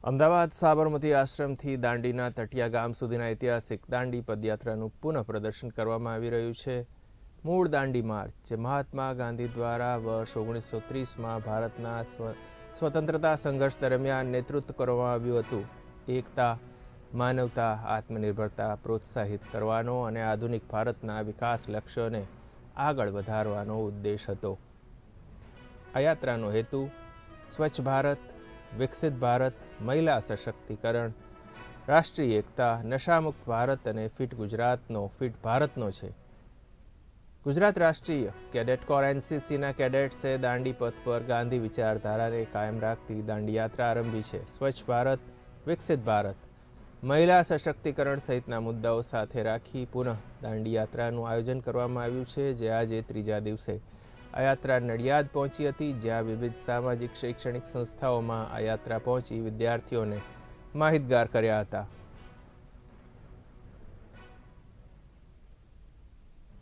અમદાવાદ સાબરમતી આશ્રમથી દાંડીના તટિયા ગામ સુધીના ઐતિહાસિક દાંડી પદયાત્રાનું પુનઃ પ્રદર્શન કરવામાં આવી રહ્યું છે. મૂળ દાંડી માર્ચ, જે મહાત્મા ગાંધી દ્વારા વર્ષ 1930માં ભારતના સ્વતંત્રતા સંઘર્ષ દરમિયાન નેતૃત્વ કરવામાં આવ્યું હતું, એકતા, માનવતા, આત્મનિર્ભરતા પ્રોત્સાહિત કરવાનો અને આધુનિક ભારતના વિકાસ લક્ષ્યોને આગળ વધારવાનો ઉદ્દેશ હતો. આ યાત્રાનો હેતુ સ્વચ્છ ભારત, વિકસિત ભારત, મહિલા સશક્તિકરણ, રાષ્ટ્રીય એકતા, નશામુક્ત ભારત અને ફિટ ભારતનો છે. ગુજરાત રાષ્ટ્રીય કેડેટ કોર એનસીસીના કેડેટ્સે દાંડી પથ પર ગાંધી વિચારધારાને કાયમ રાખતી દાંડી યાત્રા આરંભી છે. સ્વચ્છ ભારત, વિકસિત ભારત, મહિલા સશક્તિકરણ સહિતના મુદ્દાઓ સાથે રાખી પુનઃ દાંડી યાત્રાનું આયોજન કરવામાં આવ્યું છે, જે આજે ત્રીજા દિવસે આ યાત્રા નડિયાદ પહોંચી હતી, જ્યાં વિવિધ સામાજિક શૈક્ષણિક સંસ્થાઓમાં આ યાત્રા પહોંચી વિદ્યાર્થીઓને માહિતગાર કર્યા હતા.